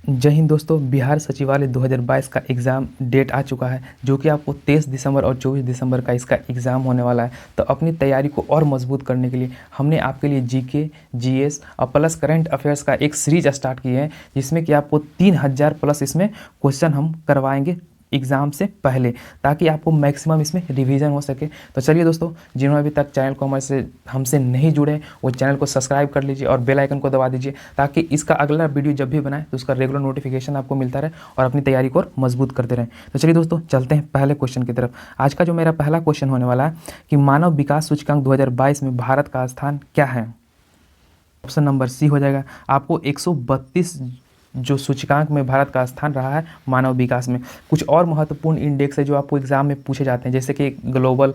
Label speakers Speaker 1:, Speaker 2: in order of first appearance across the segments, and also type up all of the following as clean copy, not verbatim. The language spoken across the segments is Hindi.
Speaker 1: जय हिंद दोस्तों। बिहार सचिवालय 2022 का एग्ज़ाम डेट आ चुका है, जो कि आपको 23 दिसंबर और 24 दिसंबर का इसका एग्ज़ाम होने वाला है। तो अपनी तैयारी को और मजबूत करने के लिए हमने आपके लिए जीके, जीएस और प्लस करंट अफेयर्स का एक सीरीज स्टार्ट किए हैं, जिसमें कि आपको 3000 प्लस इसमें क्वेश्चन हम करवाएंगे एग्ज़ाम से पहले, ताकि आपको मैक्सिमम इसमें रिवीजन हो सके। तो चलिए दोस्तों, जिन्होंने अभी तक चैनल को हमसे नहीं जुड़े वो चैनल को सब्सक्राइब कर लीजिए और बेल आइकन को दबा दीजिए, ताकि इसका अगला वीडियो जब भी बनाए तो उसका रेगुलर नोटिफिकेशन आपको मिलता रहे और अपनी तैयारी को और मजबूत करते रहें। तो चलिए दोस्तों, चलते हैं पहले क्वेश्चन की तरफ। आज का जो मेरा पहला क्वेश्चन होने वाला है कि मानव विकास सूचकांक 2022 में भारत का स्थान क्या है। ऑप्शन नंबर सी हो जाएगा। आपको 132 जो सूचकांक में भारत का स्थान रहा है मानव विकास में। कुछ और महत्वपूर्ण इंडेक्स है जो आपको एग्जाम में पूछे जाते हैं, जैसे कि ग्लोबल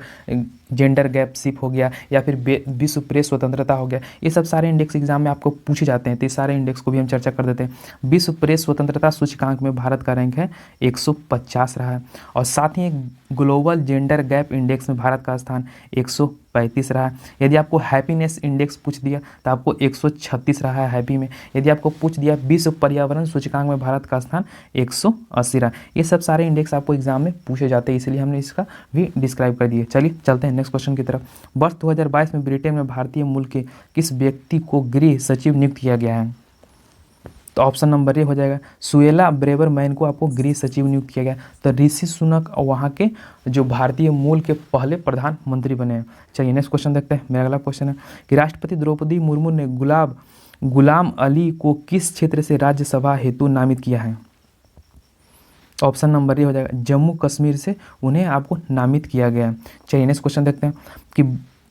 Speaker 1: जेंडर गैपशिप हो गया या फिर विश्व प्रेस स्वतंत्रता हो गया। ये सब सारे इंडेक्स एग्जाम में आपको पूछे जाते हैं, तो इस सारे इंडेक्स को भी हम चर्चा कर देते हैं। विश्व प्रेस स्वतंत्रता सूचकांक में भारत का रैंक है 150 रहा है, और साथ ही ग्लोबल जेंडर गैप इंडेक्स में भारत का स्थान 135 रहा है। यदि आपको हैप्पीनेस इंडेक्स पूछ दिया तो आपको 136 रहा है हैप्पी में। यदि आपको पूछ दिया विश्व पर्यावरण सूचकांक में भारत का स्थान 180 रहा। ये सब सारे इंडेक्स आपको एग्जाम में पूछे जाते हैं, इसलिए हमने इसका भी डिस्क्राइब कर दिया। चलिए चलते हैं नेक्स्ट क्वेश्चन की तरफ। वर्ष 2022 में ब्रिटेन में भारतीय मूल के किस व्यक्ति को गृह सचिव नियुक्त किया गया है। तो ऑप्शन नंबर ए हो जाएगा। सुएला ब्रेवरमैन को आपको गृह सचिव नियुक्त किया गया। तो ऋषि सुनक वहाँ के जो भारतीय मूल के पहले प्रधानमंत्री बने हैं। चलिए नेक्स्ट क्वेश्चन देखते हैं। मेरा अगला क्वेश्चन है कि राष्ट्रपति द्रौपदी मुर्मू ने गुलाम अली को किस क्षेत्र से राज्यसभा हेतु नामित किया है। ऑप्शन नंबर ए हो जाएगा। जम्मू कश्मीर से उन्हें आपको नामित किया गया है। चलिए नेक्स्ट क्वेश्चन देखते हैं कि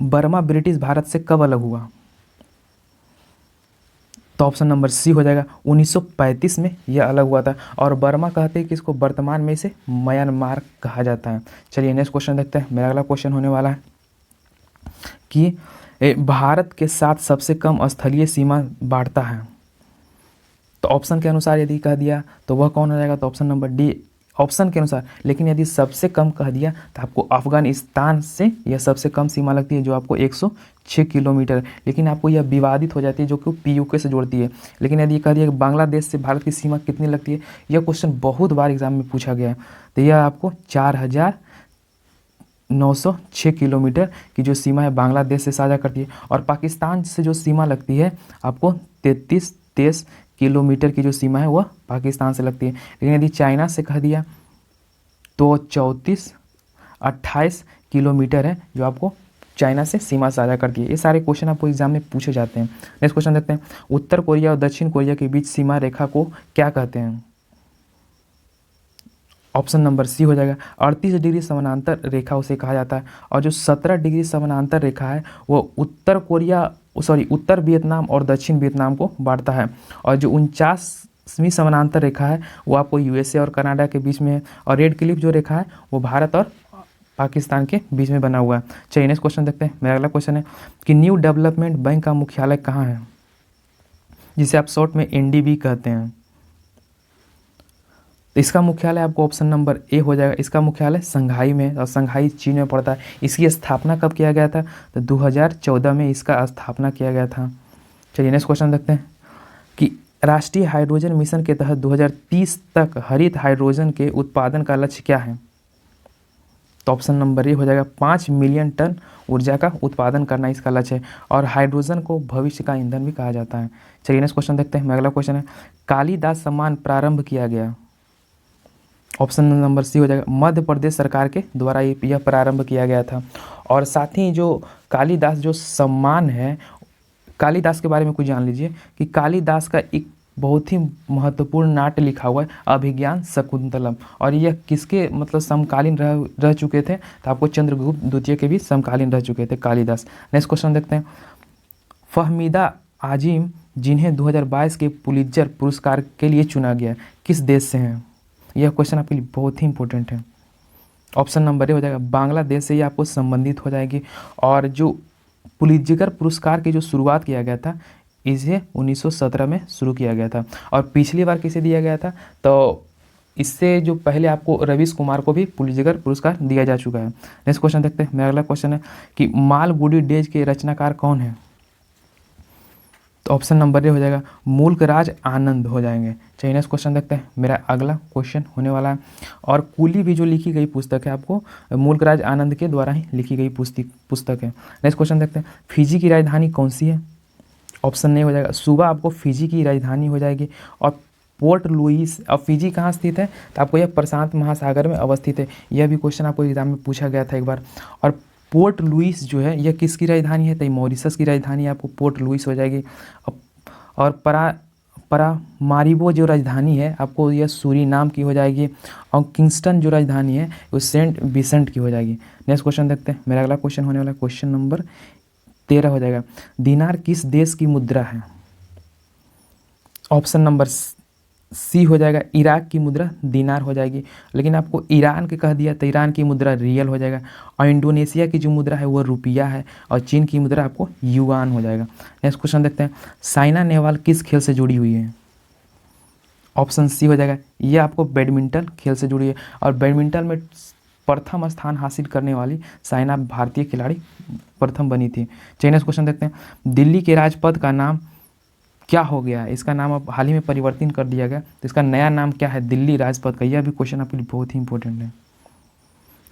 Speaker 1: बर्मा ब्रिटिश भारत से कब अलग हुआ। तो ऑप्शन नंबर सी हो जाएगा। 1935 में यह अलग हुआ था, और बर्मा कहते हैं कि इसको वर्तमान में इसे म्यांमार कहा जाता है। चलिए नेक्स्ट क्वेश्चन देखते हैं। मेरा अगला क्वेश्चन होने वाला है कि भारत के साथ सबसे कम स्थलीय सीमा बांटता है। तो ऑप्शन के अनुसार यदि कह दिया तो वह कौन हो जाएगा। तो ऑप्शन नंबर डी ऑप्शन के अनुसार। लेकिन यदि सबसे कम कह दिया तो आपको अफगानिस्तान से यह सबसे कम सीमा लगती है, जो आपको 106 किलोमीटर। लेकिन आपको यह विवादित हो जाती है, जो कि पीयूके से जोड़ती है। लेकिन यदि कह दिया कि बांग्लादेश से भारत की सीमा कितनी लगती है, यह क्वेश्चन बहुत बार एग्जाम में पूछा गया है। तो यह आपको 4906 किलोमीटर की जो सीमा है बांग्लादेश से साझा करती है, और पाकिस्तान से जो सीमा लगती है आपको 33 किलोमीटर की जो सीमा है वह पाकिस्तान से लगती है। लेकिन यदि चाइना से कह दिया तो 28 किलोमीटर है, जो आपको चाइना से सीमा साझा करती है। ये सारे क्वेश्चन आपको एग्जाम में पूछे जाते हैं। नेक्स्ट क्वेश्चन देखते हैं। उत्तर कोरिया और दक्षिण कोरिया के बीच सीमा रेखा को क्या कहते हैं। ऑप्शन नंबर सी हो जाएगा। 38 डिग्री समानांतर रेखा उसे कहा जाता है, और जो 17 डिग्री समानांतर रेखा है वो उत्तर वियतनाम और दक्षिण वियतनाम को बांटता है, और जो 49वीं समानांतर रेखा है वो आपको यूएसए और कनाडा के बीच में है, और रेड क्लिफ जो रेखा है वो भारत और पाकिस्तान के बीच में बना हुआ है। चलिए नेक्स्ट क्वेश्चन देखते हैं। मेरा अगला क्वेश्चन है कि न्यू डेवलपमेंट बैंक का मुख्यालय कहाँ है, जिसे आप शॉर्ट में एनडीबी कहते हैं। तो इसका मुख्यालय आपको ऑप्शन नंबर ए हो जाएगा। इसका मुख्यालय संघाई में, और संघाई चीन में पड़ता है। इसकी स्थापना कब किया गया था। तो 2014 में इसका स्थापना किया गया था। चलिए नेक्स्ट क्वेश्चन देखते हैं कि राष्ट्रीय हाइड्रोजन मिशन के तहत 2030 तक हरित हाइड्रोजन के उत्पादन का लक्ष्य क्या है। तो ऑप्शन नंबर ए हो जाएगा। 5 मिलियन टन ऊर्जा का उत्पादन करना इसका लक्ष्य है, और हाइड्रोजन को भविष्य का ईंधन भी कहा जाता है। चलिए नेक्स्ट क्वेश्चन देखते हैं। अगला क्वेश्चन है कालिदास सम्मान प्रारंभ किया गया। ऑप्शन नंबर सी हो जाएगा। मध्य प्रदेश सरकार के द्वारा यह प्रारंभ किया गया था, और साथ ही जो कालिदास जो सम्मान है, कालिदास के बारे में कुछ जान लीजिए कि कालिदास का एक बहुत ही महत्वपूर्ण नाट्य लिखा हुआ है अभिज्ञान शकुंतलम, और यह किसके मतलब समकालीन रह चुके थे। तो आपको चंद्रगुप्त द्वितीय के भी समकालीन रह चुके थे कालिदास। नेक्स्ट क्वेश्चन देखते हैं। फहमीदा आजिम जिन्हें 2022 के पुलित्जर पुरस्कार के लिए चुना गया, किस देश से हैं। यह क्वेश्चन आपके लिए बहुत ही इंपॉर्टेंट है। ऑप्शन नंबर ए हो जाएगा। बांग्लादेश से ये आपको संबंधित हो जाएगी, और जो पुलित्जर पुरस्कार की जो शुरुआत किया गया था इसे 1917 में शुरू किया गया था, और पिछली बार किसे दिया गया था। तो इससे जो पहले आपको रवीश कुमार को भी पुलित्जर पुरस्कार दिया जा चुका है। नेक्स्ट क्वेश्चन देखते हैं। मेरा अगला क्वेश्चन है कि मालगुडी डेज के रचनाकार कौन है। तो ऑप्शन नंबर ए हो जाएगा मुल्क राज आनंद हो जाएंगे। चलिए नेक्स्ट क्वेश्चन देखते हैं, मेरा अगला क्वेश्चन होने वाला है। और कूली भी जो लिखी गई पुस्तक है आपको मुल्क राज आनंद के द्वारा ही लिखी गई पुस्तक है। नेक्स्ट क्वेश्चन देखते हैं, फिजी की राजधानी कौन सी है? ऑप्शन ए हो जाएगा सुबह आपको फिजी की राजधानी हो जाएगी। और पोर्ट लुइस, और फिजी कहाँ स्थित है? तो आपको यह प्रशांत महासागर में अवस्थित है। यह भी क्वेश्चन आपको एग्जाम में पूछा गया था एक बार। और पोर्ट लुइस जो है यह किसकी राजधानी है? तो मॉरिशस की राजधानी आपको पोर्ट लुइस हो जाएगी। और परामारिबो जो राजधानी है आपको यह सूरीनाम की हो जाएगी। और किंगस्टन जो राजधानी है वो सेंट विसेंट की हो जाएगी। नेक्स्ट क्वेश्चन देखते हैं, मेरा अगला क्वेश्चन होने वाला क्वेश्चन नंबर 13 हो जाएगा, दिनार किस देश की मुद्रा है? ऑप्शन नंबर सी हो जाएगा इराक की मुद्रा दिनार हो जाएगी। लेकिन आपको ईरान के कह दिया तो ईरान की मुद्रा रियल हो जाएगा। और इंडोनेशिया की जो मुद्रा है वो रुपया है। और चीन की मुद्रा आपको युआन हो जाएगा। नेक्स्ट क्वेश्चन देखते हैं, साइना नेहवाल किस खेल से जुड़ी हुई है? ऑप्शन सी हो जाएगा ये आपको बैडमिंटन खेल से जुड़ी है। और बैडमिंटन में प्रथम स्थान हासिल करने वाली साइना भारतीय खिलाड़ी प्रथम बनी थी। चलिए नेक्स्ट क्वेश्चन देखते हैं, दिल्ली के राजपथ का नाम क्या हो गया है? इसका नाम अब हाल ही में परिवर्तन कर दिया गया, तो इसका नया नाम क्या है दिल्ली राजपथ का? यह भी क्वेश्चन आपके लिए बहुत ही इंपॉर्टेंट है।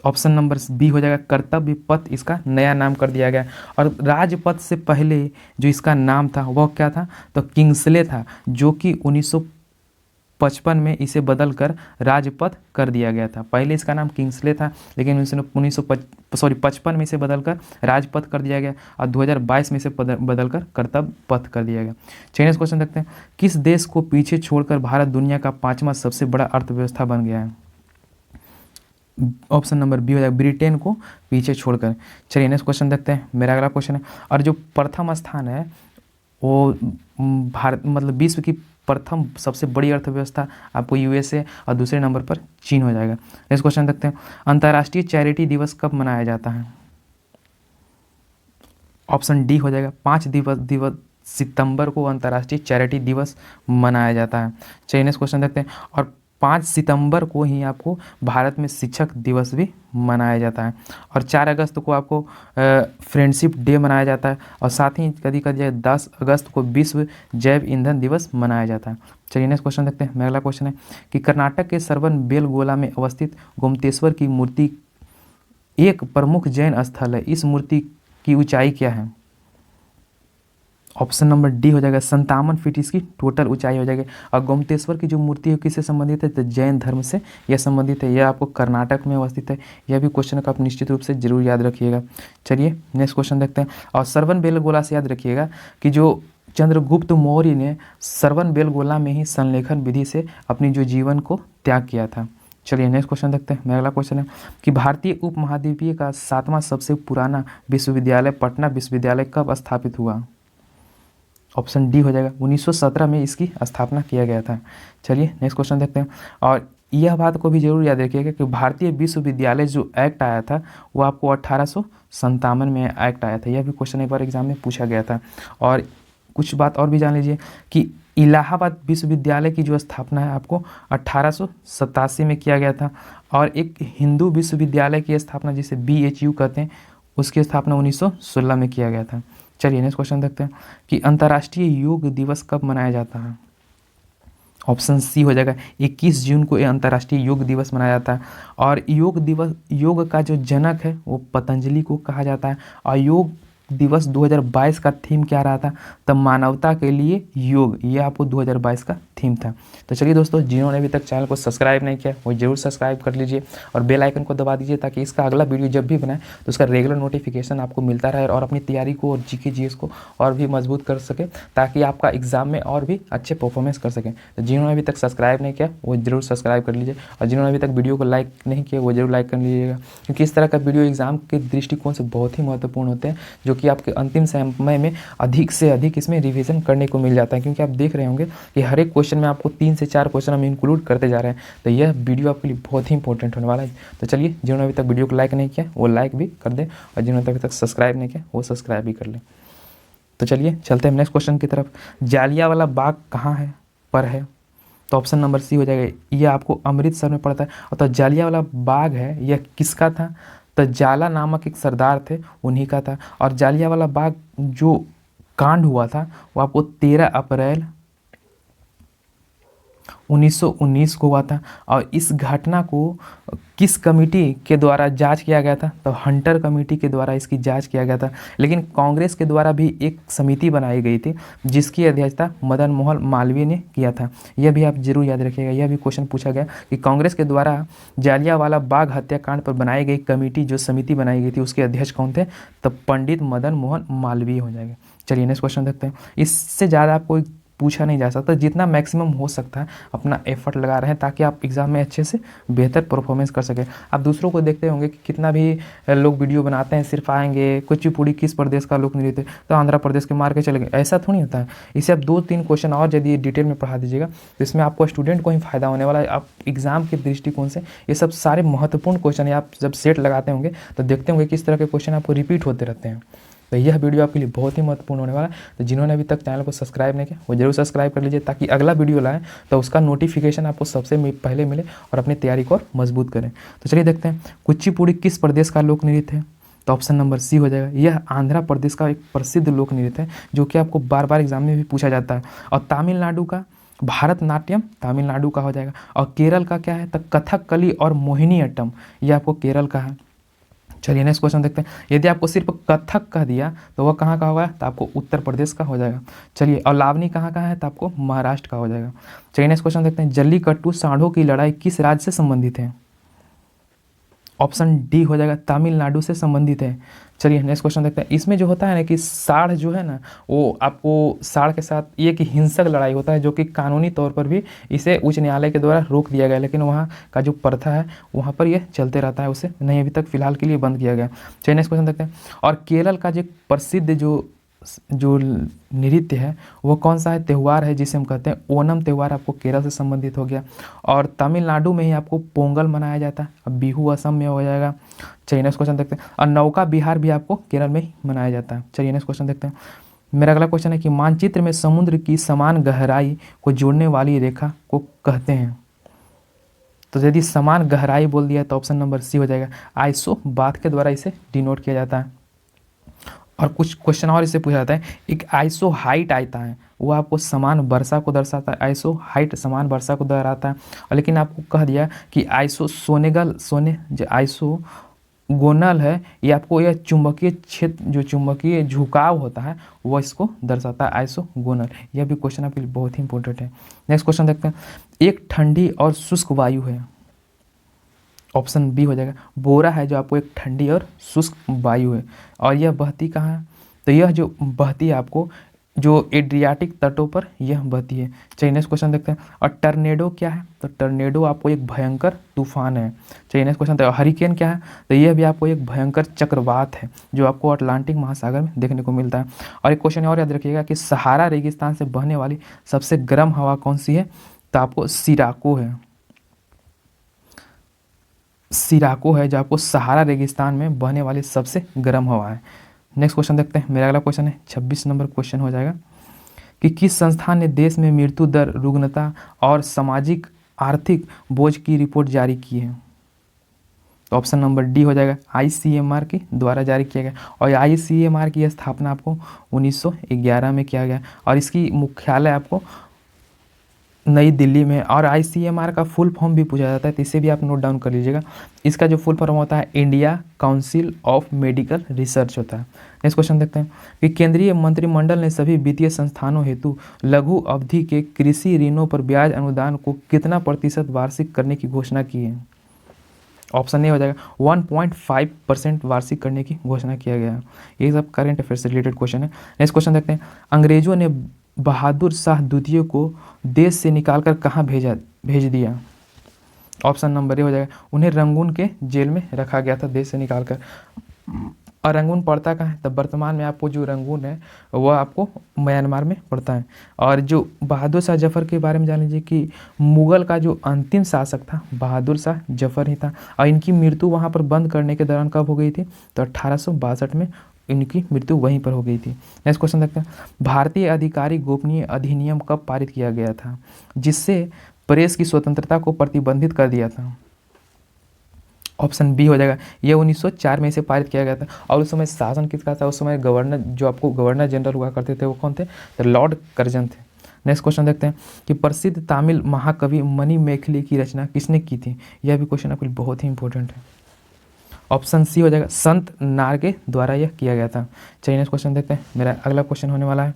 Speaker 1: ऑप्शन नंबर बी हो जाएगा कर्तव्य पथ इसका नया नाम कर दिया गया। और राजपथ से पहले जो इसका नाम था वह क्या था? तो किंग्सले था, जो कि 1955 में इसे बदलकर राजपथ कर दिया गया था। पहले इसका नाम किंग्सले था, लेकिन 1955 में इसे बदलकर राजपथ कर दिया गया। और 2022 में इसे बदलकर कर्तव्य पथ कर दिया गया। चलिए क्वेश्चन देखते हैं, किस देश को पीछे छोड़कर भारत दुनिया का 5वां सबसे बड़ा अर्थव्यवस्था बन गया है? ऑप्शन नंबर बी हो जाएगा ब्रिटेन को पीछे छोड़कर। चलिए नेक्स्ट क्वेश्चन देखते हैं, मेरा अगला क्वेश्चन है। और जो प्रथम स्थान है वो भारत मतलब विश्व की प्रथम सबसे बड़ी अर्थव्यवस्था आपको यूएसए और दूसरे नंबर पर चीन हो जाएगा। नेक्स्ट क्वेश्चन देखते हैं, अंतर्राष्ट्रीय चैरिटी दिवस कब मनाया जाता है? ऑप्शन डी हो जाएगा 5 सितंबर को अंतर्राष्ट्रीय चैरिटी दिवस मनाया जाता है। चलिए नेक्स्ट क्वेश्चन देखते हैं, और 5 सितंबर को ही आपको भारत में शिक्षक दिवस भी मनाया जाता है। और 4 अगस्त को आपको फ्रेंडशिप डे मनाया जाता है। और साथ ही कभी कभी 10 अगस्त को विश्व जैव ईंधन दिवस मनाया जाता है। चलिए नेक्स्ट क्वेश्चन देखते हैं, मेरा अगला क्वेश्चन है कि कर्नाटक के सरवन बेलगोला में अवस्थित गोमतेश्वर की मूर्ति एक प्रमुख जैन स्थल है। इस मूर्ति की ऊंचाई क्या है? ऑप्शन नंबर डी हो जाएगा 57 फीट इसकी टोटल ऊंचाई हो जाएगी। और गोमतेश्वर की जो मूर्ति है किससे संबंधित है? तो जैन धर्म से यह संबंधित है। यह आपको कर्नाटक में अवस्थित है। यह भी क्वेश्चन का आप निश्चित रूप से जरूर याद रखिएगा। चलिए नेक्स्ट क्वेश्चन देखते हैं। और सरवन बेलगोला से याद रखिएगा कि जो चंद्रगुप्त मौर्य ने सरवन बेलगोला में ही संलेखन विधि से अपनी जो जीवन को त्याग किया था। चलिए नेक्स्ट क्वेश्चन देखते हैं, मेरा अगला क्वेश्चन है कि भारतीय उपमहाद्वीपीय का 7वां सबसे पुराना विश्वविद्यालय पटना विश्वविद्यालय कब स्थापित हुआ? ऑप्शन डी हो जाएगा 1917 में इसकी स्थापना किया गया था। चलिए नेक्स्ट क्वेश्चन देखते हैं। और यह बात को भी जरूर याद रखिएगा कि भारतीय विश्वविद्यालय जो एक्ट आया था वो आपको 1857 में एक्ट आया था। यह भी क्वेश्चन एक बार एग्जाम में पूछा गया था। और कुछ बात और भी जान लीजिए कि इलाहाबाद विश्वविद्यालय की जो स्थापना है आपको 1887 में किया गया था। और एक हिंदू विश्वविद्यालय की स्थापना जिसे BHU कहते हैं उसकी स्थापना 1916 में किया गया था। चलिए नेक्स्ट क्वेश्चन देखते हैं कि अंतर्राष्ट्रीय योग दिवस कब मनाया जाता है? ऑप्शन सी हो जाएगा 21 जून को अंतर्राष्ट्रीय योग दिवस मनाया जाता है। और योग का जो जनक है वो पतंजलि को कहा जाता है। और योग दिवस 2022 का थीम क्या रहा था? तब मानवता के लिए योग, ये आपको 2022 का थीम था। तो चलिए दोस्तों, जिन्होंने अभी तक चैनल को सब्सक्राइब नहीं किया वो जरूर सब्सक्राइब कर लीजिए और बेल आइकन को दबा दीजिए ताकि इसका अगला वीडियो जब भी बनाए तो उसका रेगुलर नोटिफिकेशन आपको मिलता रहे और अपनी तैयारी को और GK GS को और भी मजबूत कर सके ताकि आपका एग्जाम में और भी अच्छे परफॉर्मेंस कर सकें। तो जिन्होंने अभी तक सब्सक्राइब नहीं किया वो जरूर सब्सक्राइब कर लीजिए और जिन्होंने अभी तक वीडियो को लाइक नहीं किया वो जरूर लाइक कर लीजिएगा, क्योंकि इस तरह का वीडियो एग्जाम के दृष्टिकोण से बहुत ही महत्वपूर्ण होते हैं जो कि आपके अंतिम समय में अधिक से अधिक इसमें रिवीजन करने को मिल जाता है। क्योंकि आप देख रहे होंगे कि हर एक क्वेश्चन में आपको 3 से 4 क्वेश्चन हम इंक्लूड करते जा रहे हैं। तो यह वीडियो आपके लिए बहुत ही इंपॉर्टेंट होने वाला है। तो चलिए, जिन्होंने अभी तक वीडियो को लाइक नहीं किया वो लाइक भी कर दे और जिन्होंने अभी तक सब्सक्राइब नहीं किया वो सब्सक्राइब भी कर ले। तो चलिए चलते हैं नेक्स्ट क्वेश्चन की तरफ। जालियांवाला बाग कहाँ है पर है? तो ऑप्शन नंबर सी हो जाएगा, यह आपको अमृतसर में पड़ता है। और तो जालियांवाला बाग है यह किसका था? तो जाला नामक एक सरदार थे उन्हीं का था। और जालियांवाला बाग जो कांड हुआ था वो आपको 13 अप्रैल 1919 को हुआ था। और इस घटना को किस कमेटी के द्वारा जांच किया गया था? तो हंटर कमेटी के द्वारा इसकी जांच किया गया था। लेकिन कांग्रेस के द्वारा भी एक समिति बनाई गई थी जिसकी अध्यक्षता मदन मोहन मालवीय ने किया था। यह भी आप जरूर याद रखिएगा, यह भी क्वेश्चन पूछा गया कि कांग्रेस के द्वारा जालियांवाला बाग हत्याकांड पर बनाई गई कमेटी जो समिति बनाई गई थी उसके अध्यक्ष कौन थे? तो पंडित मदन मोहन मालवीय हो जाएगा। चलिए नेक्स्ट क्वेश्चन देखते हैं। इससे ज़्यादा आपको पूछा नहीं जा सकता, जितना मैक्सिमम हो सकता है अपना एफर्ट लगा रहे हैं ताकि आप एग्ज़ाम में अच्छे से बेहतर परफॉर्मेंस कर सकें। आप दूसरों को देखते होंगे कि कितना भी लोग वीडियो बनाते हैं, सिर्फ आएंगे कुचिपुड़ी किस प्रदेश का लोक नृत्य, तो आंध्र प्रदेश के मार के चले गए, ऐसा थोड़ी होता है। इसे आप 2-3 क्वेश्चन और यदि डिटेल में पढ़ा दीजिएगा तो इसमें आपको स्टूडेंट को ही फायदा होने वाला है। आप एग्ज़ाम के दृष्टिकोण से ये सब सारे महत्वपूर्ण क्वेश्चन है, आप जब सेट लगाते होंगे तो देखते होंगे किस तरह के क्वेश्चन आपको रिपीट होते रहते हैं। तो यह वीडियो आपके लिए बहुत ही महत्वपूर्ण होने वाला है। तो जिन्होंने अभी तक चैनल को सब्सक्राइब नहीं किया वो जरूर सब्सक्राइब कर लीजिए ताकि अगला वीडियो लाएँ तो उसका नोटिफिकेशन आपको सबसे पहले मिले और अपनी तैयारी को और मजबूत करें। तो चलिए देखते हैं, कुचिपुड़ी किस प्रदेश का लोक नृत्य है? तो ऑप्शन नंबर सी हो जाएगा। यह आंध्र प्रदेश का एक प्रसिद्ध लोक नृत्य है जो कि आपको बार बार एग्जाम में भी पूछा जाता है। और तमिलनाडु का भारतनाट्यम तमिलनाडु का हो जाएगा। और केरल का क्या है? तो कथकली और मोहिनीअट्टम, ये आपको केरल का है। चलिए नेक्स्ट क्वेश्चन देखते हैं। यदि आपको सिर्फ कथक कह दिया तो वह कहाँ का होगा? तो आपको उत्तर प्रदेश का हो जाएगा। चलिए, और लावनी कहाँ का है? तो आपको महाराष्ट्र का हो जाएगा। चलिए नेक्स्ट क्वेश्चन देखते हैं। जल्लीकट्टू सांडों की लड़ाई किस राज्य से संबंधित है? ऑप्शन डी हो जाएगा, तमिलनाडु से संबंधित है। चलिए नेक्स्ट क्वेश्चन देखते हैं। इसमें जो होता है ना कि साढ़ जो है ना वो आपको साढ़ के साथ ये कि हिंसक लड़ाई होता है जो कि कानूनी तौर पर भी इसे उच्च न्यायालय के द्वारा रोक दिया गया, लेकिन वहाँ का जो प्रथा है वहाँ पर ये चलते रहता है, उसे नहीं अभी तक फिलहाल के लिए बंद किया गया। चलिए नेक्स्ट क्वेश्चन देखते हैं। और केरल का जो प्रसिद्ध जो नृत्य है वो कौन सा है? त्यौहार है जिसे हम कहते हैं ओणम त्यौहार, आपको केरल से संबंधित हो गया। और तमिलनाडु में ही आपको पोंगल मनाया जाता है। अब बिहू असम में हो जाएगा। चलिए नेक्स्ट क्वेश्चन देखते हैं। और नौका बिहार भी आपको केरल में ही मनाया जाता है। चलिए नेक्स्ट क्वेश्चन देखते हैं। मेरा अगला क्वेश्चन है कि मानचित्र में समुद्र की समान गहराई को जोड़ने वाली रेखा को कहते हैं। तो यदि समान गहराई बोल दिया तो ऑप्शन नंबर सी हो जाएगा, आइसो बात के द्वारा इसे डिनोट किया जाता है। और कुछ क्वेश्चन और इससे पूछा जाता है। एक आइसो हाइट आता है वो आपको समान वर्षा को दर्शाता है, आइसो हाइट समान वर्षा को दर्शाता है। और लेकिन आपको कह दिया कि आइसो जो आइसो गोनल है ये आपको यह चुंबकीय क्षेत्र जो चुंबकीय झुकाव होता है वो इसको दर्शाता है, आइसो गोनल। यह भी क्वेश्चन आपके लिए बहुत ही इंपॉर्टेंट है। नेक्स्ट क्वेश्चन देखते हैं। एक ठंडी और शुष्क वायु है, ऑप्शन बी हो जाएगा, बोरा है जो आपको एक ठंडी और शुष्क वायु है। और यह बहती कहाँ है? तो यह जो बहती है आपको जो एड्रियाटिक तटों पर यह बहती है। चलिए नेक्स्ट क्वेश्चन देखते हैं। और टर्नेडो क्या है? तो टर्नेडो आपको एक भयंकर तूफान है। चलिए नेक्स्ट क्वेश्चन देखते हैं। हरिकेन क्या है? तो यह भी आपको एक भयंकर चक्रवात है जो आपको अटलांटिक महासागर में देखने को मिलता है। और एक क्वेश्चन और याद रखिएगा कि सहारा रेगिस्तान से बहने वाली सबसे गर्म हवा कौन सी है? तो आपको सिराको है, सिराको है जो आपको सहारा रेगिस्तान में बहने वाली सबसे गर्म हवा है। नेक्स्ट क्वेश्चन देखते हैं। मेरा अगला क्वेश्चन है 26 नंबर क्वेश्चन हो जाएगा कि किस संस्थान ने देश में मृत्यु दर, रुग्णता और सामाजिक आर्थिक बोझ की रिपोर्ट जारी की है? तो ऑप्शन नंबर डी हो जाएगा, ICMR के द्वारा जारी किया गया। और ICMR की स्थापना आपको 1911 में किया गया और इसकी मुख्यालय आपको नई दिल्ली में। और ICMR का फुल फॉर्म भी पूछा जाता है तो इसे भी आप नोट डाउन कर लीजिएगा। इसका जो फुल फॉर्म होता है India council of medical research होता है। नेक्स्ट क्वेश्चन देखते हैं कि केंद्रीय मंत्रिमंडल ने सभी वित्तीय संस्थानों हेतु लघु अवधि के कृषि ऋणों पर ब्याज अनुदान को कितना प्रतिशत वार्षिक करने की घोषणा की है? ऑप्शन ए हो जाएगा 1.5% वार्षिक करने की घोषणा किया गया है। ये सब करेंट अफेयर से रिलेटेड क्वेश्चन है। नेक्स्ट क्वेश्चन देखते हैं। अंग्रेजों ने बहादुर शाह द्वितीय को देश से निकालकर कहाँ भेज दिया? ऑप्शन नंबर ए हो जाएगा, उन्हें रंगून के जेल में रखा गया था देश से निकालकर। और रंगून पड़ता कहाँ है? तब वर्तमान में आपको जो रंगून है वह आपको म्यांमार में पड़ता है। और जो बहादुर शाह जफर के बारे में जान लीजिए कि मुगल का जो अंतिम शासक था बहादुर शाह जफर ही था। और इनकी मृत्यु वहाँ पर बंद करने के दौरान कब हो गई थी? तो 1862 में इनकी मृत्यु वहीं पर हो गई थी। नेक्स्ट क्वेश्चन देखते हैं। भारतीय अधिकारी गोपनीय अधिनियम कब पारित किया गया था जिससे प्रेस की स्वतंत्रता को प्रतिबंधित कर दिया था? ऑप्शन बी हो जाएगा। ये 1904 में इसे पारित किया गया था। और उस समय शासन किसका था? उस समय गवर्नर, जो आपको गवर्नर जनरल हुआ करते थे, वो कौन थे? तो लॉर्ड कर्जन थे। नेक्स्ट क्वेश्चन देखते हैं कि प्रसिद्ध तमिल महाकवि मणिमेखली की रचना किसने की थी? यह भी क्वेश्चन आपके लिए बहुत ही इंपॉर्टेंट है। ऑप्शन सी हो जाएगा, संत नार के द्वारा यह किया गया था। चलिए नेक्स्ट क्वेश्चन देखते हैं। मेरा अगला क्वेश्चन होने वाला है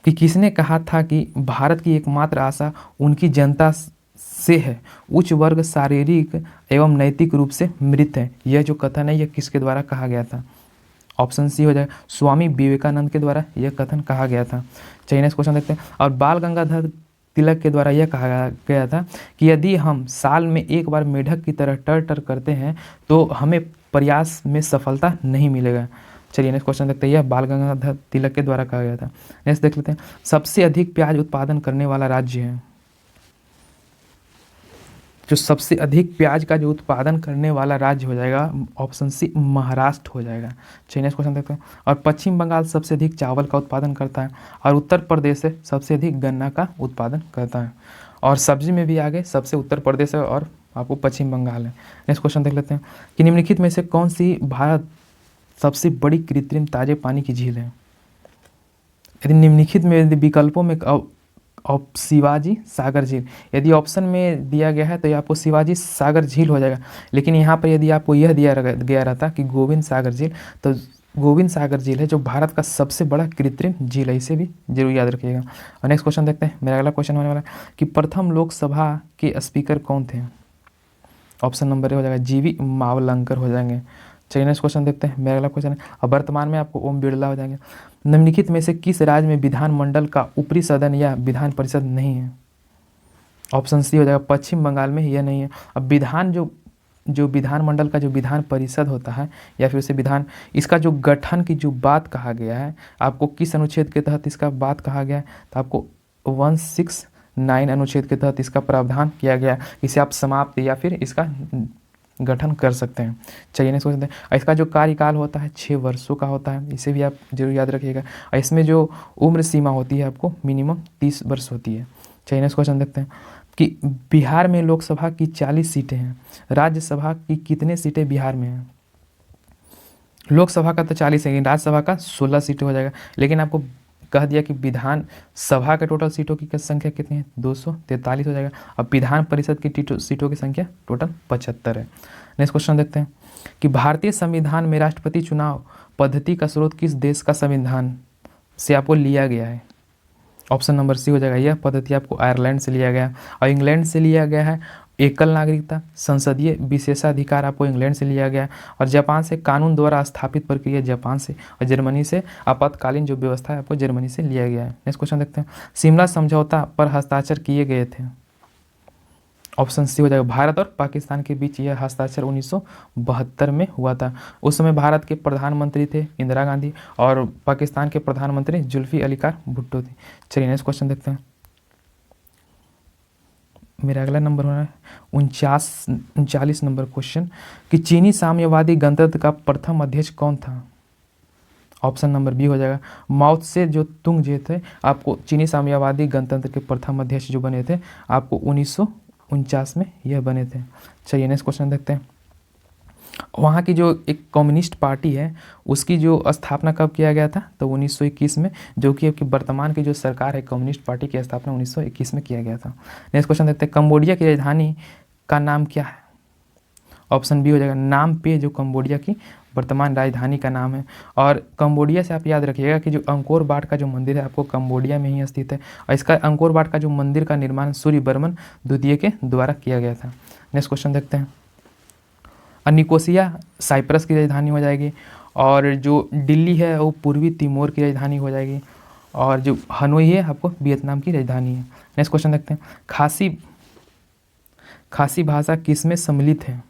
Speaker 1: कि किसने कहा था कि भारत की एकमात्र आशा उनकी जनता से है, उच्च वर्ग शारीरिक एवं नैतिक रूप से मृत है। यह जो कथन है, यह किसके द्वारा कहा गया था? ऑप्शन सी हो जाएगा, स्वामी विवेकानंद के द्वारा यह कथन कहा गया था। चलिए नेक्स्ट क्वेश्चन देखते हैं। और बाल गंगाधर तिलक के द्वारा यह कहा गया था कि यदि हम साल में एक बार मेढक की तरह टर टर करते हैं तो हमें प्रयास में सफलता नहीं मिलेगा। चलिए नेक्स्ट क्वेश्चन देखते हैं। यह बाल गंगाधर तिलक के द्वारा कहा गया था। नेक्स्ट देख लेते हैं। सबसे अधिक प्याज उत्पादन करने वाला राज्य है, जो सबसे अधिक प्याज का जो उत्पादन करने वाला राज्य हो जाएगा, ऑप्शन सी महाराष्ट्र हो जाएगा। चलिए नेक्स्ट क्वेश्चन देखते हैं। और पश्चिम बंगाल सबसे अधिक चावल का उत्पादन करता है, और उत्तर प्रदेश से सबसे अधिक गन्ना का उत्पादन करता है। और सब्जी में भी आगे सबसे उत्तर प्रदेश है और आपको पश्चिम बंगाल है। नेक्स्ट क्वेश्चन देख लेते हैं कि निम्नलिखित में से कौन सी भारत सबसे बड़ी कृत्रिम ताजे पानी की झील है? यदि निम्नलिखित में विकल्पों में शिवाजी सागर झील, यदि ऑप्शन में दिया गया है तो ये आपको शिवाजी सागर झील हो जाएगा। लेकिन यहाँ पर यदि आपको यह दिया गया रहता कि गोविंद सागर झील, तो गोविंद सागर झील है जो भारत का सबसे बड़ा कृत्रिम झील है। इसे भी जरूर याद रखिएगा। और नेक्स्ट क्वेश्चन देखते हैं। मेरा अगला क्वेश्चन होने वाला है कि प्रथम लोकसभा के स्पीकर कौन थे? ऑप्शन नंबर ए हो जाएगा, जीवी मावलंकर हो जाएंगे। चलिए नेक्स्ट क्वेश्चन देखते हैं। मेरा अगला क्वेश्चन है, अब वर्तमान में आपको ओम बिरला हो जाएंगे। निम्नलिखित में से किस राज्य में विधानमंडल का ऊपरी सदन या विधान परिषद नहीं है? ऑप्शन सी हो जाएगा, पश्चिम बंगाल में यह नहीं है। अब विधान जो विधानमंडल का जो विधान परिषद होता है या फिर उसे विधान, इसका जो गठन की जो बात कहा गया है, आपको किस अनुच्छेद के तहत इसका बात कहा गया है? तो आपको 169 अनुच्छेद के तहत इसका प्रावधान किया गया। इसे आप समाप्त या फिर इसका गठन कर सकते हैं। चलिए नेक्स्ट क्वेश्चन देखते हैं। इसका जो कार्यकाल होता है 6 वर्षों का होता है। इसे भी आप जरूर याद रखिएगा। और इसमें जो उम्र सीमा होती है आपको मिनिमम 30 वर्ष होती है। चलिए नेक्स्ट क्वेश्चन देखते हैं कि बिहार में लोकसभा की 40 सीटें हैं, राज्यसभा की कितने सीटें बिहार में हैं? लोकसभा का तो 40 है, राज्यसभा का 16 सीटें हो जाएगा। लेकिन आपको कह दिया कि विधान सभा के टोटल सीटों की संख्या कितनी है? 243 हो जाएगा। अब विधान परिषद की सीटों की संख्या टोटल 75 है। नेक्स्ट क्वेश्चन देखते हैं कि भारतीय संविधान में राष्ट्रपति चुनाव पद्धति का स्रोत किस देश का संविधान से आपको लिया गया है? ऑप्शन नंबर सी हो जाएगा, यह पद्धति आपको आयरलैंड से लिया गया और इंग्लैंड से लिया गया है। एकल नागरिकता, संसदीय विशेषाधिकार आपको इंग्लैंड से लिया गया, और जापान से कानून द्वारा स्थापित प्रक्रिया जापान से, और जर्मनी से आपातकालीन जो व्यवस्था है आपको जर्मनी से लिया गया है। नेक्स्ट क्वेश्चन देखते हैं। शिमला समझौता पर हस्ताक्षर किए गए थे? ऑप्शन सी हो जाएगा, भारत और पाकिस्तान के बीच यह हस्ताक्षर 1972 में हुआ था। उस समय भारत के प्रधानमंत्री थे इंदिरा गांधी और पाकिस्तान के प्रधानमंत्री जुल्फिकार भुट्टो थे। चलिए नेक्स्ट क्वेश्चन देखते हैं। मेरा अगला नंबर हो रहा है 39 नंबर क्वेश्चन कि चीनी साम्यवादी गणतंत्र का प्रथम अध्यक्ष कौन था? ऑप्शन नंबर बी हो जाएगा, माओ त्से जो तुंग जे थे, आपको चीनी साम्यवादी गणतंत्र के प्रथम अध्यक्ष जो बने थे आपको 1949 में यह बने थे। चलिए नेक्स्ट क्वेश्चन देखते हैं। वहाँ की जो एक कम्युनिस्ट पार्टी है उसकी जो स्थापना कब किया गया था? तो 1921 में, जो कि आपकी वर्तमान की जो सरकार है कम्युनिस्ट पार्टी की स्थापना 1921 में किया गया था। नेक्स्ट क्वेश्चन देखते हैं। कंबोडिया की राजधानी का नाम क्या है? ऑप्शन बी हो जाएगा, नाम पे, जो कंबोडिया की वर्तमान राजधानी का नाम है। और कंबोडिया से आप याद रखिएगा कि जो अंकोर वाट का जो मंदिर है आपको कंबोडिया में ही स्थित है, और इसका अंकोर वाट का जो मंदिर का निर्माण सूर्यवर्मन द्वितीय के द्वारा किया गया था। नेक्स्ट क्वेश्चन देखते हैं। निकोसिया साइप्रस की राजधानी हो जाएगी, और जो दिल्ली है वो पूर्वी तिमोर की राजधानी हो जाएगी, और जो हनोई है आपको वियतनाम की राजधानी है। नेक्स्ट क्वेश्चन देखते हैं। खासी भाषा किस में सम्मिलित है?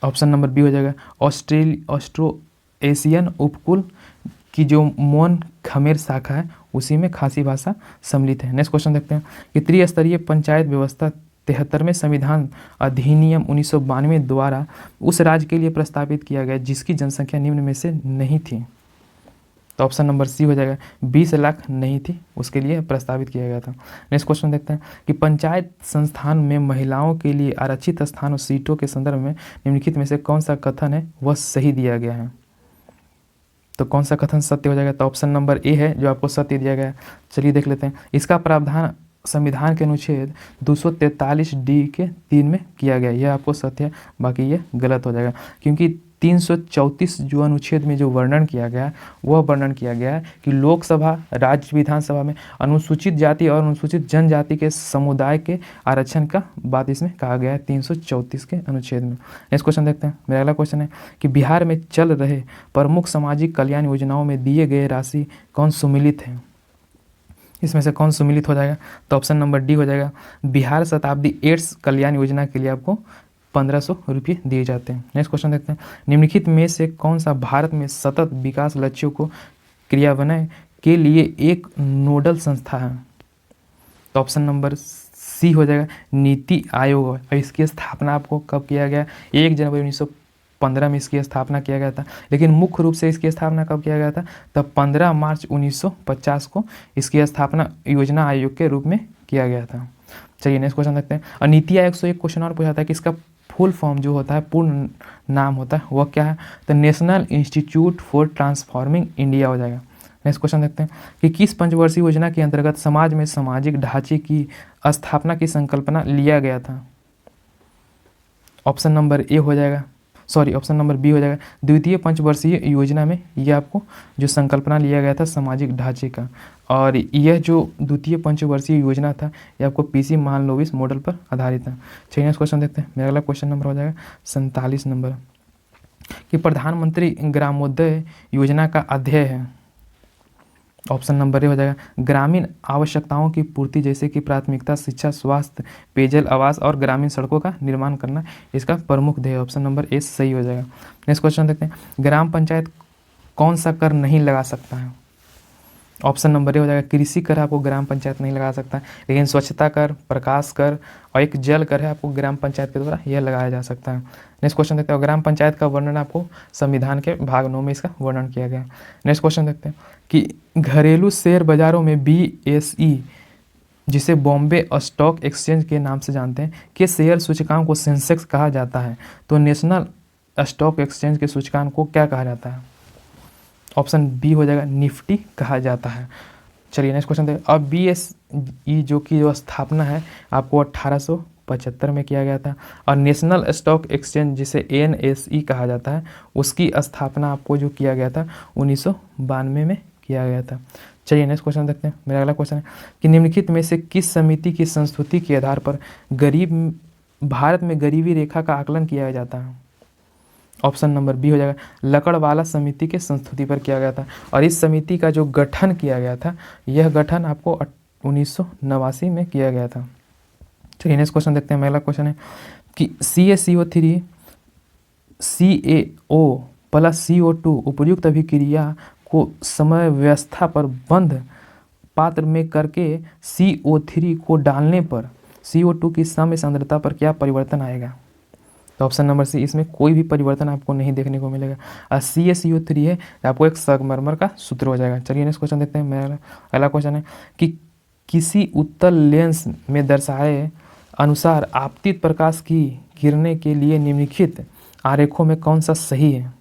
Speaker 1: ऑप्शन नंबर बी हो जाएगा, ऑस्ट्रो एशियन उपकूल की जो मोन खमेर शाखा है उसी में खासी भाषा सम्मिलित है। नेक्स्ट क्वेश्चन देखते हैं कि त्रिस्तरीय पंचायत व्यवस्था 73वें संविधान अधिनियम 1992 द्वारा उस राज्य के लिए प्रस्तावित किया गया जिसकी जनसंख्या निम्न में से नहीं थी। तो ऑप्शन नंबर सी हो जाएगा, 20 लाख नहीं थी, उसके लिए प्रस्तावित किया गया था। नेक्स्ट क्वेश्चन देखते हैं कि पंचायत संस्थान में महिलाओं के लिए आरक्षित स्थान और सीटों के संदर्भ में निम्नलिखित में से कौन सा कथन है वह सही दिया गया है। तो कौन सा कथन सत्य हो जाएगा, तो ऑप्शन नंबर ए है जो आपको सत्य दिया गया है। चलिए देख लेते हैं। इसका प्रावधान संविधान के अनुच्छेद 243D के 3 में किया गया, यह आपको सत्य है, बाकी ये गलत हो जाएगा, क्योंकि 334 जो अनुच्छेद में जो वर्णन किया गया है वह वर्णन किया गया है कि लोकसभा राज्य विधानसभा में अनुसूचित जाति और अनुसूचित जनजाति के समुदाय के आरक्षण का बात इसमें कहा गया है 334 के अनुच्छेद में। नेक्स्ट क्वेश्चन देखते हैं। मेरा अगला क्वेश्चन है कि बिहार में चल रहे प्रमुख सामाजिक कल्याण योजनाओं में दिए गए राशि कौन सुमिलित है, इसमें से कौन सुमिलित हो जाएगा, तो ऑप्शन नंबर डी हो जाएगा, बिहार शताब्दी एड्स कल्याण योजना के लिए आपको 1500 रुपये दिए जाते हैं। नेक्स्ट क्वेश्चन देखते हैं। निम्नलिखित में से कौन सा भारत में सतत विकास लक्ष्यों को क्रियान्वयन के लिए एक नोडल संस्था है, तो ऑप्शन नंबर सी हो जाएगा, नीति आयोग। और इसकी स्थापना आपको कब किया गया, 1 जनवरी 1915 में इसकी स्थापना किया गया था, लेकिन मुख्य रूप से इसकी स्थापना कब किया गया था, तब 15 मार्च 1950 को इसकी स्थापना योजना आयोग के रूप में किया गया था। चलिए नेक्स्ट क्वेश्चन देखते हैं। और नीति आयोग से एक क्वेश्चन और पूछा था कि इसका फुल फॉर्म जो होता है, पूर्ण नाम होता है वह क्या है, तो national institute for transforming India हो जाएगा। नेक्स्ट क्वेश्चन देखते हैं कि किस पंचवर्षीय योजना के अंतर्गत समाज में सामाजिक ढांचे की स्थापना की संकल्पना लिया गया था, ऑप्शन नंबर ए हो जाएगा, ऑप्शन नंबर बी हो जाएगा, द्वितीय पंचवर्षीय योजना में यह आपको जो संकल्पना लिया गया था सामाजिक ढांचे का, और यह जो द्वितीय पंचवर्षीय योजना था यह आपको पीसी महालनोबिस मॉडल पर आधारित है। चलिए नेक्स्ट क्वेश्चन देखते हैं। मेरा अगला क्वेश्चन नंबर हो जाएगा 47 नंबर कि प्रधानमंत्री ग्रामोदय योजना का अध्यय है, ऑप्शन नंबर ए हो जाएगा, ग्रामीण आवश्यकताओं की पूर्ति जैसे कि प्राथमिकता शिक्षा, स्वास्थ्य, पेयजल, आवास और ग्रामीण सड़कों का निर्माण करना इसका प्रमुख ध्येय, ऑप्शन नंबर ए सही हो जाएगा। नेक्स्ट क्वेश्चन देखते हैं। ग्राम पंचायत कौन सा कर नहीं लगा सकता है, ऑप्शन नंबर ए हो जाएगा, कृषि कर आपको ग्राम पंचायत नहीं लगा सकता, लेकिन स्वच्छता कर, प्रकाश कर और एक जल कर है आपको ग्राम पंचायत के द्वारा यह लगाया जा सकता है। नेक्स्ट क्वेश्चन देखते हैं। ग्राम पंचायत का वर्णन आपको संविधान के भाग 9 में इसका वर्णन किया गया है। नेक्स्ट क्वेश्चन देखते हैं कि घरेलू शेयर बाजारों में BSE जिसे बॉम्बे स्टॉक एक्सचेंज के नाम से जानते हैं के शेयर सूचकांक को सेंसेक्स कहा जाता है, तो नेशनल स्टॉक एक्सचेंज के सूचकांक को क्या कहा जाता है, ऑप्शन बी हो जाएगा, निफ्टी कहा जाता है। चलिए नेक्स्ट क्वेश्चन देखिए। अब BSE जो की जो स्थापना है आपको 1875 में किया गया था, और नेशनल स्टॉक एक्सचेंज जिसे NSE कहा जाता है उसकी स्थापना आपको जो किया गया था 1992 में किया गया था। चलिए नेक्स्ट क्वेश्चन देखते हैं। मेरा अगला क्वेश्चन है कि निम्नलिखित में से किस समिति की संस्तुति के आधार पर भारत में गरीबी रेखा का आकलन किया जाता है, ऑप्शन नंबर बी हो जाएगा, लकड़वाला समिति के संस्तुति पर किया गया था, और इस समिति का जो गठन किया गया था यह गठन आपको 1989 में किया गया था। चलिए नेक्स्ट क्वेश्चन देखते हैं। अगला क्वेश्चन है कि CaCO3 CaO प्लस CO2 उपयुक्त अभिक्रिया को समय व्यवस्था पर बंद पात्र में करके CO3 को डालने पर CO2 की समय सांद्रता पर क्या परिवर्तन आएगा, तो ऑप्शन नंबर सी, इसमें कोई भी परिवर्तन आपको नहीं देखने को मिलेगा। और CaCO3 है आपको एक संगमरमर का सूत्र हो जाएगा। चलिए नेक्स्ट क्वेश्चन देखते हैं। मेरा अगला क्वेश्चन है कि किसी उत्तल लेंस में दर्शाए अनुसार आपतित प्रकाश की गिरने के लिए निम्नलिखित आरेखों में कौन सा सही है,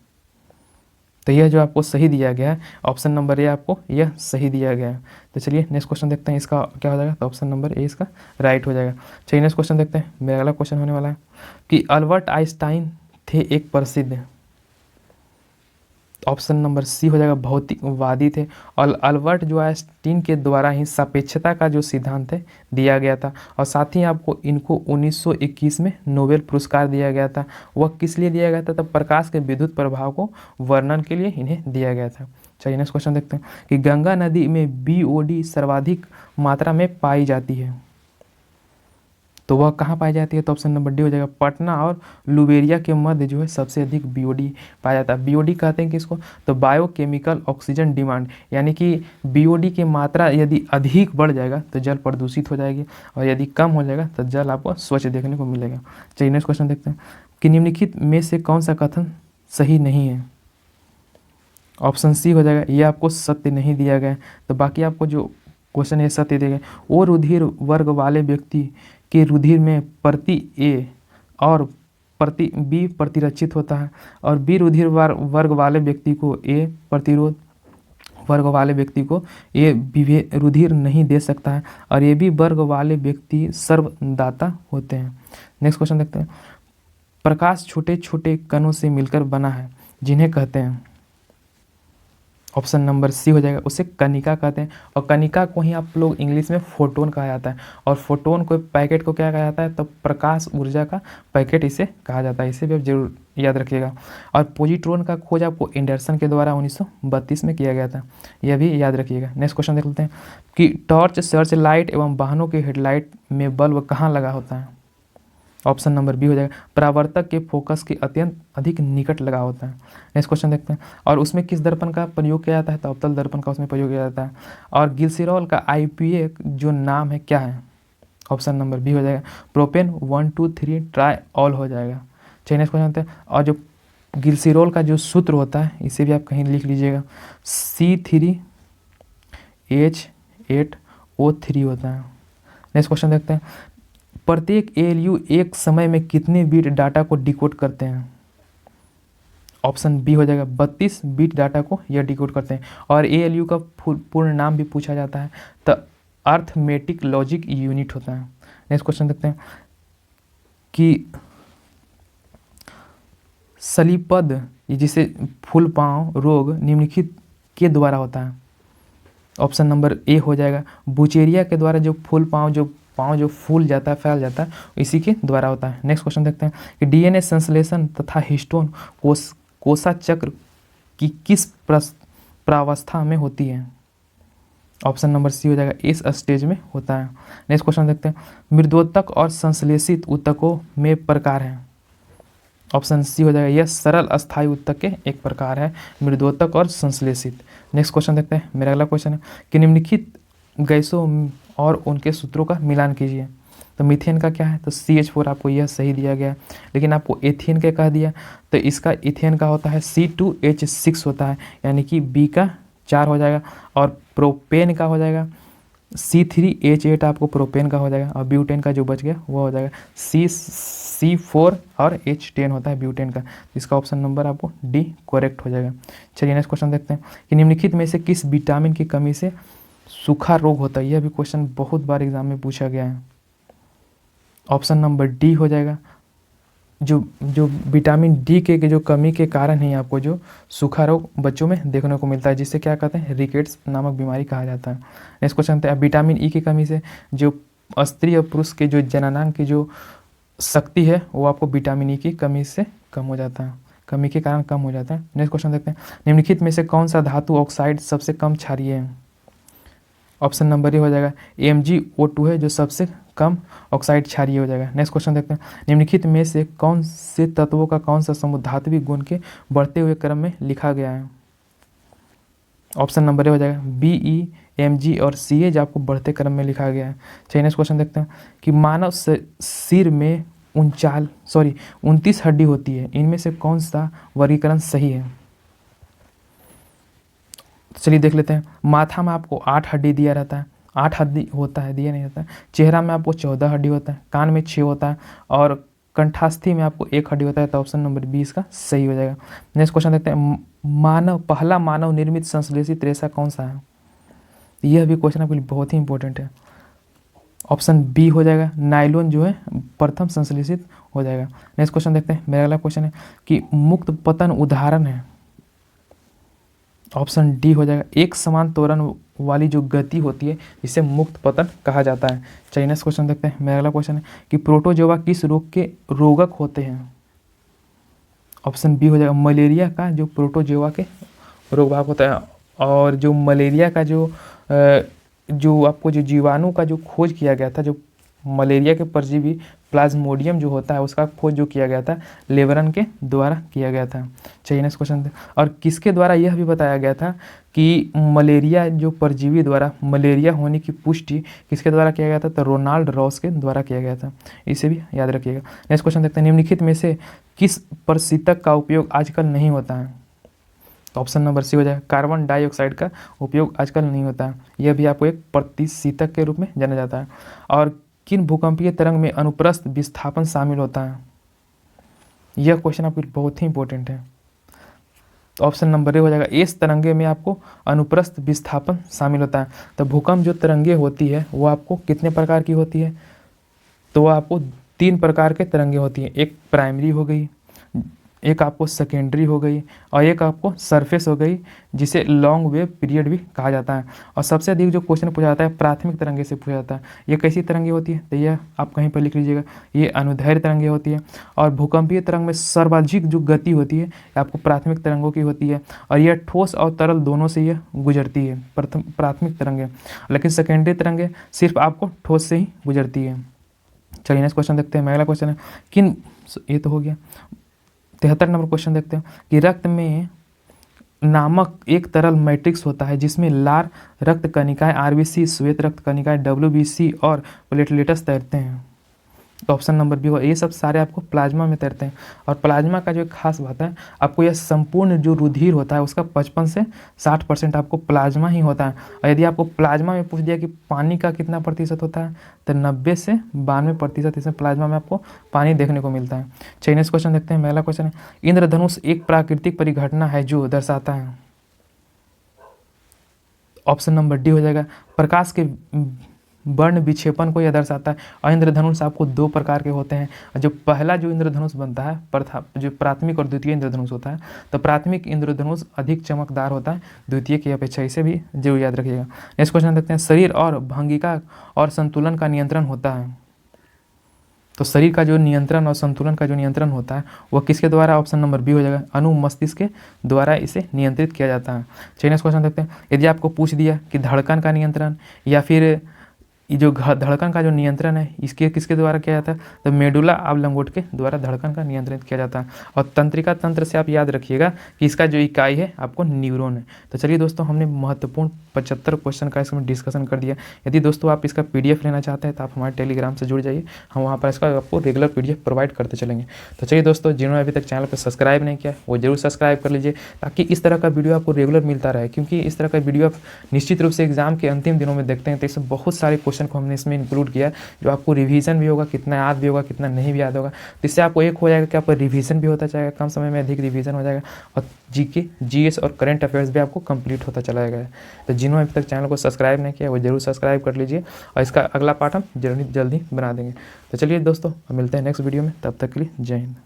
Speaker 1: तो यह जो आपको सही दिया गया है ऑप्शन नंबर ए आपको यह सही दिया गया है। तो चलिए नेक्स्ट क्वेश्चन देखते हैं इसका क्या हो जाएगा, तो ऑप्शन नंबर ए इसका राइट हो जाएगा। चलिए नेक्स्ट क्वेश्चन देखते हैं। मेरा अगला क्वेश्चन होने वाला है कि अल्बर्ट आइंस्टाइन थे एक प्रसिद्ध, ऑप्शन नंबर सी हो जाएगा, भौतिकवादी थे, और अल्बर्ट जो आइंस्टीन के द्वारा ही सापेक्षता का जो सिद्धांत है दिया गया था, और साथ ही आपको इनको 1921 में नोबेल पुरस्कार दिया गया था। वह किस लिए दिया गया था, तब प्रकाश के विद्युत प्रभाव को वर्णन के लिए इन्हें दिया गया था। चलिए नेक्स्ट क्वेश्चन देखते हैं कि गंगा नदी में BOD सर्वाधिक मात्रा में पाई जाती है, तो वह कहाँ पाई जाती है, तो ऑप्शन नंबर डी हो जाएगा, पटना और लुबेरिया के मध्य जो है सबसे अधिक BOD पाया जाता है। BOD कहते हैं किसको, तो बायोकेमिकल ऑक्सीजन डिमांड, यानी कि BOD की मात्रा यदि अधिक बढ़ जाएगा तो जल प्रदूषित हो जाएगी, और यदि कम हो जाएगा तो जल आपको स्वच्छ देखने को मिलेगा। चलिए नेक्स्ट क्वेश्चन देखते हैं कि निम्नलिखित में से कौन सा कथन सही नहीं है, ऑप्शन सी हो जाएगा, ये आपको सत्य नहीं दिया गया है। तो बाकी आपको जो क्वेश्चन है सत्य दिया गया। ओ रुधिर वर्ग वाले व्यक्ति के रुधिर में प्रति ए और प्रति बी प्रतिरक्षित होता है, और बी रुधिर वर्ग वाले व्यक्ति को ए प्रतिरोध वर्ग वाले व्यक्ति को ये रुधिर नहीं दे सकता है, और ये भी वर्ग वाले व्यक्ति सर्वदाता होते हैं। नेक्स्ट क्वेश्चन देखते हैं। प्रकाश छोटे छोटे कणों से मिलकर बना है, जिन्हें कहते हैं। ऑप्शन नंबर सी हो जाएगा, उसे कणिका कहते हैं, और कणिका को ही आप लोग इंग्लिश में फोटोन कहा जाता है, और फोटोन को पैकेट को क्या कहा जाता है, तो प्रकाश ऊर्जा का पैकेट इसे कहा जाता है। इसे भी आप जरूर याद रखिएगा। और पॉजिट्रॉन का खोज आपको एंडरसन के द्वारा 1932 में किया गया था, यह भी याद रखिएगा। नेक्स्ट क्वेश्चन देख लेते हैं कि टॉर्च, सर्च लाइट एवं वाहनों के हेडलाइट में बल्ब कहाँ लगा होता है। ऑप्शन नंबर बी हो जाएगा, परावर्तक के फोकस के अत्यंत अधिक निकट लगा होता है। नेक्स्ट क्वेश्चन देखते हैं। और उसमें किस दर्पण का प्रयोग किया जाता है, तो अवतल दर्पण का उसमें प्रयोग किया जाता है। और ग्लिसरॉल का आईपीए जो नाम है क्या है। ऑप्शन नंबर बी हो जाएगा, प्रोपेन 1 2 3 ट्राइऑल हो जाएगा। चलिए नेक्स्ट क्वेश्चन देखते हैं। और जो ग्लिसरॉल का जो सूत्र होता है, इसे भी आप कहीं लिख लीजिएगा, C3H8O3 होता है। नेक्स्ट क्वेश्चन देखते हैं। प्रत्येक एएलयू एक समय में कितने बीट डाटा को डिकोड करते हैं। ऑप्शन बी हो जाएगा, 32 बीट डाटा को यह डिकोड करते हैं। और एएलयू का पूर्ण नाम भी पूछा जाता है, तो अर्थमेटिक लॉजिक यूनिट होता है। नेक्स्ट क्वेश्चन देखते हैं कि सलीपद, जिसे फूल पाँव रोग निम्नलिखित के द्वारा होता है। ऑप्शन नंबर ए हो जाएगा, बुचेरिया के द्वारा जो फूल पाँव जो फूल जाता है, फैल जाता है, इसी के द्वारा होता है। नेक्स्ट क्वेश्चन देखते हैं कि डीएनए संश्लेषण तथा हिस्टोन कोशा चक्र की किस प्रावस्था में होती है। ऑप्शन नंबर सी हो जाएगा, इस स्टेज में होता है। नेक्स्ट क्वेश्चन देखते हैं। मृदोतक और संश्लेषित ऊतकों में प्रकार है। ऑप्शन सी हो जाएगा, यह सरल अस्थायी ऊतक के एक प्रकार है, मृदोतक और संश्लेषित। नेक्स्ट क्वेश्चन देखते हैं। मेरा अगला क्वेश्चन है कि निम्नलिखित गैसों और उनके सूत्रों का मिलान कीजिए। तो मीथेन का क्या है, तो CH4 आपको यह सही दिया गया है, लेकिन आपको एथेन का कह दिया, तो इसका इथेन का होता है C2H6 होता है, यानी कि बी का 4 हो जाएगा। और प्रोपेन का हो जाएगा C3H8, आपको प्रोपेन का हो जाएगा। और ब्यूटेन का जो बच गया वो हो जाएगा C4 और H10 होता है ब्यूटेन का। इसका ऑप्शन नंबर आपको डी करेक्ट हो जाएगा। चलिए नेक्स्ट क्वेश्चन देखते हैं कि निम्नलिखित में से किस विटामिन की कमी से सूखा रोग होता है। यह भी क्वेश्चन बहुत बार एग्जाम में पूछा गया है। ऑप्शन नंबर डी हो जाएगा, जो विटामिन डी के जो कमी के कारण ही आपको जो सूखा रोग बच्चों में देखने को मिलता है, जिससे क्या कहते हैं, रिकेट्स नामक बीमारी कहा जाता है। नेक्स्ट क्वेश्चन है, विटामिन ई की कमी से जो स्त्री और पुरुष के जो जननांग की जो शक्ति है, वो आपको विटामिन ई की कमी से कम हो जाता है, कमी के कारण कम हो जाता है। नेक्स्ट क्वेश्चन देखते हैं। निम्नलिखित में से कौन सा धातु ऑक्साइड सबसे कम क्षारीय है। ऑप्शन नंबर ए हो जाएगा, MgO2 है जो सबसे कम ऑक्साइड क्षारीय हो जाएगा। नेक्स्ट क्वेश्चन देखते हैं। निम्नलिखित में से कौन से तत्वों का कौन सा समूह धात्विक गुण के बढ़ते हुए क्रम में लिखा गया है। ऑप्शन नंबर ए हो जाएगा, Be, Mg और Ca जो आपको बढ़ते क्रम में लिखा गया है। चलिए नेक्स्ट क्वेश्चन देखते हैं कि मानव सिर में 29 हड्डी होती है, इनमें से कौन सा वर्गीकरण सही है। चलिए देख लेते हैं। माथा में आपको 8 हड्डी दिया रहता है, 8 हड्डी होता है, दिया नहीं रहता है। चेहरा में आपको 14 हड्डी होता है, कान में 6 होता है, और कंठास्थी में आपको 1 हड्डी होता है। तो ऑप्शन नंबर 20 का सही हो जाएगा। नेक्स्ट क्वेश्चन देखते हैं। पहला मानव निर्मित संश्लेषित रेशा कौन सा है। यह भी क्वेश्चन आपके लिए बहुत ही इंपॉर्टेंट है। ऑप्शन बी हो जाएगा, नायलॉन जो है प्रथम संश्लेषित हो जाएगा। नेक्स्ट क्वेश्चन देखते हैं। मेरा अगला क्वेश्चन है कि मुक्त पतन उदाहरण है। ऑप्शन डी हो जाएगा, एक समान त्वरण वाली जो गति होती है जिसे मुक्त पतन कहा जाता है। चलिए नेक्स्ट क्वेश्चन देखते हैं। मेरा अगला क्वेश्चन है कि प्रोटोजोआ किस रोग के रोगक होते हैं। ऑप्शन बी हो जाएगा, मलेरिया का जो प्रोटोजोआ के रोग भाग होता है। और जो मलेरिया का जो आपको जो जीवाणु का जो खोज किया गया था, जो मलेरिया के परजीवी प्लाज्मोडियम जो होता है, उसका खोज जो किया गया था लेवरन के द्वारा किया गया था। चलिए नेक्स्ट क्वेश्चन। और किसके द्वारा यह भी बताया गया था कि मलेरिया जो परजीवी द्वारा मलेरिया होने की पुष्टि किसके द्वारा किया गया था, तो रोनाल्ड रॉस के द्वारा किया गया था। इसे भी याद रखिएगा। नेक्स्ट क्वेश्चन देखते हैं। निम्नलिखित में से किस प्रशीतक का उपयोग आजकल नहीं होता है। तो ऑप्शन नंबर सी हो जाएगा। कार्बन डाइऑक्साइड का उपयोग आजकल नहीं होता है, यह भी आपको एक प्रतिशीतक के रूप में जाना जाता है। और किन भूकंपीय तरंग में अनुप्रस्थ विस्थापन शामिल होता है? यह क्वेश्चन आपके लिए बहुत ही इंपॉर्टेंट है। तो ऑप्शन नंबर ए हो जाएगा। इस तरंगे में आपको अनुप्रस्थ विस्थापन शामिल होता है। तो भूकंप जो तरंगे होती है वो आपको कितने प्रकार की होती है? तो वो आपको 3 प्रकार के तरंगे होती हैं। एक प्राइमरी हो गई, एक आपको सेकेंडरी हो गई, और एक आपको सरफेस हो गई, जिसे लॉन्ग वेव पीरियड भी कहा जाता है। और सबसे अधिक जो क्वेश्चन पूछा जाता है प्राथमिक तरंगे से पूछा जाता है। ये कैसी तरंगे होती है? तो यह आप कहीं पर लिख लीजिएगा, ये अनुदैर्ध्य तरंगे होती है। और भूकंपीय तरंग में सर्वाधिक जो गति होती है आपको प्राथमिक तरंगों की होती है, और यह ठोस और तरल दोनों से यह गुजरती है, प्राथमिक तरंगे। लेकिन सेकेंडरी तरंगे सिर्फ आपको ठोस से ही गुजरती है। चलिए नेक्स्ट क्वेश्चन देखते हैं। अगला क्वेश्चन है किन, ये तो हो गया। 73 नंबर क्वेश्चन देखते हैं कि रक्त में नामक एक तरल मैट्रिक्स होता है जिसमें लाल रक्त कणिकाएं आरबीसी, श्वेत रक्त कणिकाएं डब्ल्यूबीसी और प्लेटलेट्स तैरते हैं। तो ऑप्शन नंबर बी होगा। ये सब सारे आपको प्लाज्मा में तैरते हैं। और प्लाज्मा का जो एक खास बात है, आपको यह संपूर्ण जो रुधिर होता है उसका 55 से 60% आपको प्लाज्मा ही होता है। और यदि आपको प्लाज्मा में पूछ दिया कि पानी का कितना प्रतिशत होता है, तो 90 से 92% इसमें प्लाज्मा में आपको पानी देखने को मिलता है। चलिए नेक्स्ट क्वेश्चन देखते हैं। पहला क्वेश्चन है इंद्रधनुष एक प्राकृतिक परिघटना है जो दर्शाता है। ऑप्शन नंबर डी हो जाएगा। प्रकाश के वर्ण विक्षेपण को यह दर्शाता है। और इंद्रधनुष आपको 2 प्रकार के होते हैं। जो पहला जो इंद्रधनुष बनता है जो प्राथमिक और द्वितीय इंद्रधनुष होता है, तो प्राथमिक इंद्रधनुष अधिक चमकदार होता है द्वितीय की अपेक्षा, इसे भी जरूर याद रखिएगा। नेक्स्ट क्वेश्चन देखते हैं। शरीर और भंगिका और संतुलन का नियंत्रण होता है। तो शरीर का जो नियंत्रण और संतुलन का जो नियंत्रण होता है वह किसके द्वारा? ऑप्शन नंबर बी हो जाएगा। अनुमस्तिष्क के द्वारा इसे नियंत्रित किया जाता है। चलिए नेक्स्ट क्वेश्चन देखते हैं। यदि आपको पूछ दिया कि धड़कन का नियंत्रण या फिर जो धड़कन का जो नियंत्रण है इसके किसके द्वारा किया जाता है, तो मेडुला ऑब्लंगोट के द्वारा धड़कन का नियंत्रित किया जाता है। और तंत्रिका तंत्र से आप याद रखिएगा कि इसका जो इकाई है आपको न्यूरॉन है। तो चलिए दोस्तों, हमने महत्वपूर्ण 75 क्वेश्चन का इसमें डिस्कशन कर दिया। यदि दोस्तों आप इसका PDF लेना चाहते हैं तो आप हमारे टेलीग्राम से जुड़ जाइए, हम वहाँ पर इसका आपको रेगुलर PDF प्रोवाइड करते चलेंगे। तो चलिए दोस्तों, जिन्होंने अभी तक चैनल पर सब्सक्राइब नहीं किया वो जरूर सब्सक्राइब कर लीजिए, ताकि इस तरह का वीडियो आपको रेगुलर मिलता रहे। क्योंकि इस तरह का वीडियो आप निश्चित रूप से एग्जाम के अंतिम दिनों में देखते हैं, तो इसमें बहुत सारे क्वेश्चन को हमने इसमें इंक्लूड किया, जो आपको रिवीजन भी होगा, कितना याद भी होगा, कितना नहीं भी याद होगा। तो इससे आपको एक हो जाएगा कि आपका रिवीजन भी होता जाएगा, कम समय में अधिक रिवीजन हो जाएगा, और GK, GS और करंट अफेयर्स भी आपको कंप्लीट होता चला जाएगा। तो जिन्होंने अभी तक चैनल को सब्सक्राइब नहीं किया वो जरूर सब्सक्राइब कर लीजिए, और इसका अगला पार्ट हम जल्दी बना देंगे। तो चलिए दोस्तों, मिलते हैं नेक्स्ट वीडियो में, तब तक के लिए जय हिंद।